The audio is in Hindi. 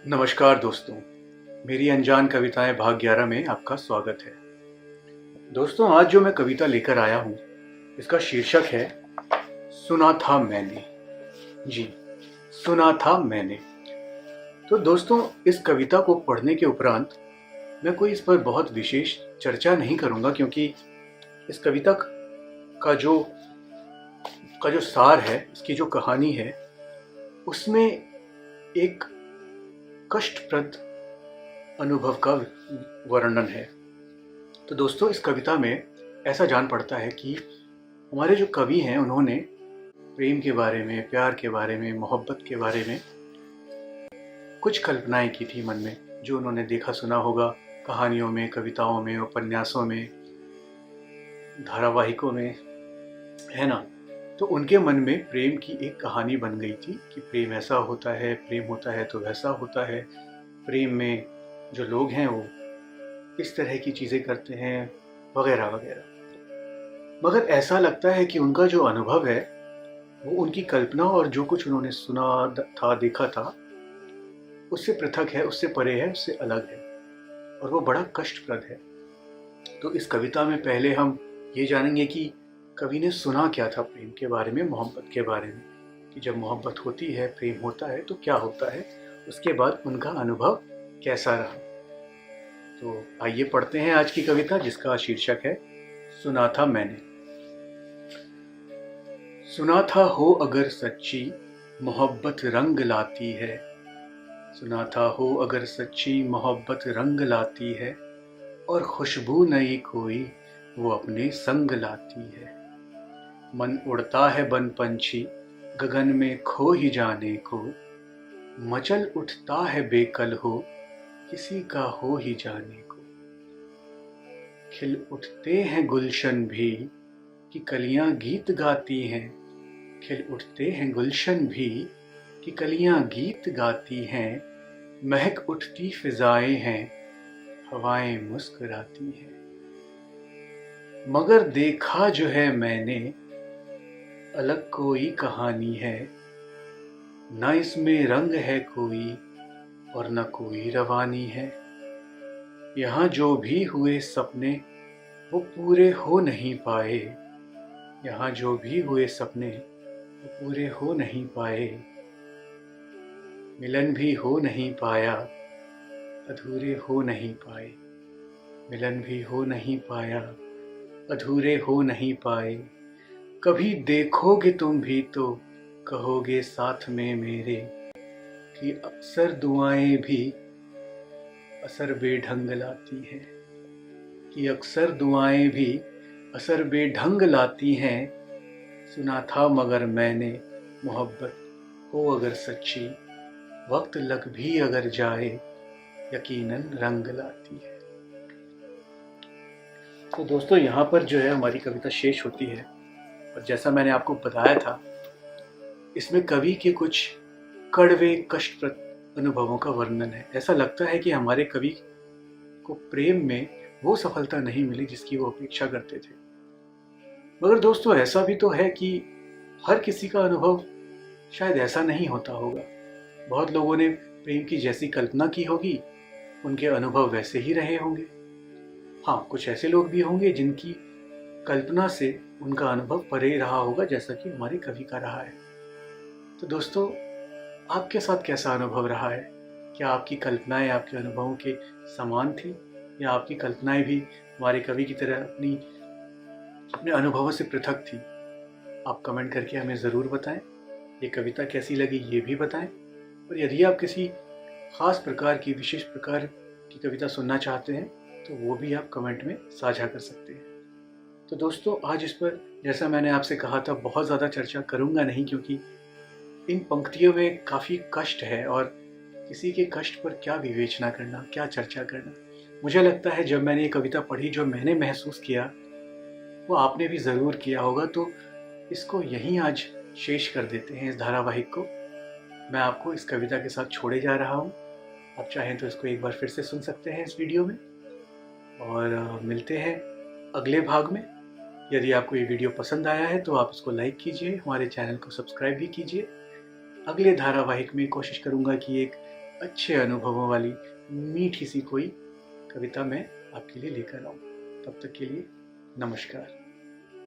नमस्कार दोस्तों, मेरी अनजान कविताएं भाग 11 में आपका स्वागत है। दोस्तों, आज जो मैं कविता लेकर आया हूँ, इसका शीर्षक है सुना था मैंने। जी, सुना था मैंने। तो दोस्तों, इस कविता को पढ़ने के उपरांत मैं कोई इस पर बहुत विशेष चर्चा नहीं करूँगा, क्योंकि इस कविता का जो सार है, इसकी जो कहानी है, उसमें एक कष्टप्रद अनुभव का वर्णन है। तो दोस्तों, इस कविता में ऐसा जान पड़ता है कि हमारे जो कवि हैं, उन्होंने प्रेम के बारे में, प्यार के बारे में, मोहब्बत के बारे में कुछ कल्पनाएं की थी मन में, जो उन्होंने देखा सुना होगा कहानियों में, कविताओं में, उपन्यासों में, धारावाहिकों में, है ना। तो उनके मन में प्रेम की एक कहानी बन गई थी कि प्रेम ऐसा होता है, प्रेम होता है तो वैसा होता है, प्रेम में जो लोग हैं वो इस तरह की चीज़ें करते हैं, वगैरह वगैरह। मगर ऐसा लगता है कि उनका जो अनुभव है वो उनकी कल्पना और जो कुछ उन्होंने सुना था, देखा था, उससे पृथक है, उससे परे है, उससे अलग है, और वो बड़ा कष्टप्रद है। तो इस कविता में पहले हम ये जानेंगे कि कवि ने सुना क्या था प्रेम के बारे में, मोहब्बत के बारे में, कि जब मोहब्बत होती है, प्रेम होता है तो क्या होता है। उसके बाद उनका अनुभव कैसा रहा। तो आइए पढ़ते हैं आज की कविता, जिसका शीर्षक है सुना था मैंने। सुना था हो अगर सच्ची मोहब्बत रंग लाती है, सुना था हो अगर सच्ची मोहब्बत रंग लाती है, और खुशबू नई कोई वो अपने संग लाती है। मन उड़ता है बन पंछी गगन में खो ही जाने को, मचल उठता है बेकल हो किसी का हो ही जाने को। खिल उठते हैं गुलशन भी कि कलियां गीत गाती हैं, खिल उठते हैं गुलशन भी कि कलियां गीत गाती हैं, महक उठती फिजाएं हैं, हवाएं मुस्कुराती हैं। मगर देखा जो है मैंने अलग कोई कहानी है, न इसमें रंग है कोई और न कोई रवानी है। यहाँ जो भी हुए सपने वो पूरे हो नहीं पाए, यहाँ जो भी हुए सपने वो पूरे हो नहीं पाए। मिलन भी हो नहीं पाया, अधूरे हो नहीं पाए, मिलन भी हो नहीं पाया, अधूरे हो नहीं पाए। कभी देखोगे तुम भी तो कहोगे साथ में मेरे, कि अक्सर दुआएं भी असर बेढंग लाती हैं, कि अक्सर दुआएं भी असर बेढंग लाती हैं। सुना था मगर मैंने मोहब्बत हो अगर सच्ची, वक्त लग भी अगर जाए यकीनन रंग लाती है। तो दोस्तों, यहाँ पर जो है हमारी कविता शेष होती है, और जैसा मैंने आपको बताया था, इसमें कवि के कुछ कड़वे कष्टप्रद अनुभवों का वर्णन है। ऐसा लगता है कि हमारे कवि को प्रेम में वो सफलता नहीं मिली जिसकी वो अपेक्षा करते थे। मगर दोस्तों, ऐसा भी तो है कि हर किसी का अनुभव शायद ऐसा नहीं होता होगा। बहुत लोगों ने प्रेम की जैसी कल्पना की होगी, उनके अनुभव वैसे ही रहे होंगे। हाँ, कुछ ऐसे लोग भी होंगे जिनकी कल्पना से उनका अनुभव परे रहा होगा, जैसा कि हमारे कवि का रहा है। तो दोस्तों, आपके साथ कैसा अनुभव रहा है? क्या आपकी कल्पनाएं आपके अनुभवों के समान थी, या आपकी कल्पनाएं भी हमारे कवि की तरह अपने अनुभवों से पृथक थी? आप कमेंट करके हमें ज़रूर बताएं। ये कविता कैसी लगी ये भी बताएं, और यदि आप किसी ख़ास प्रकार की, विशेष प्रकार की कविता सुनना चाहते हैं तो वो भी आप कमेंट में साझा कर सकते हैं। तो दोस्तों, आज इस पर, जैसा मैंने आपसे कहा था, बहुत ज़्यादा चर्चा करूँगा नहीं, क्योंकि इन पंक्तियों में काफ़ी कष्ट है, और किसी के कष्ट पर क्या विवेचना करना, क्या चर्चा करना। मुझे लगता है जब मैंने ये कविता पढ़ी, जो मैंने महसूस किया वो आपने भी ज़रूर किया होगा। तो इसको यहीं आज शेष कर देते हैं, इस धारावाहिक को। मैं आपको इस कविता के साथ छोड़े जा रहा हूँ। आप चाहें तो इसको एक बार फिर से सुन सकते हैं इस वीडियो में, और मिलते हैं अगले भाग में। यदि आपको ये वीडियो पसंद आया है तो आप इसको लाइक कीजिए, हमारे चैनल को सब्सक्राइब भी कीजिए। अगले धारावाहिक में कोशिश करूँगा कि एक अच्छे अनुभवों वाली मीठी सी कोई कविता मैं आपके लिए लेकर आऊँ। तब तक के लिए नमस्कार।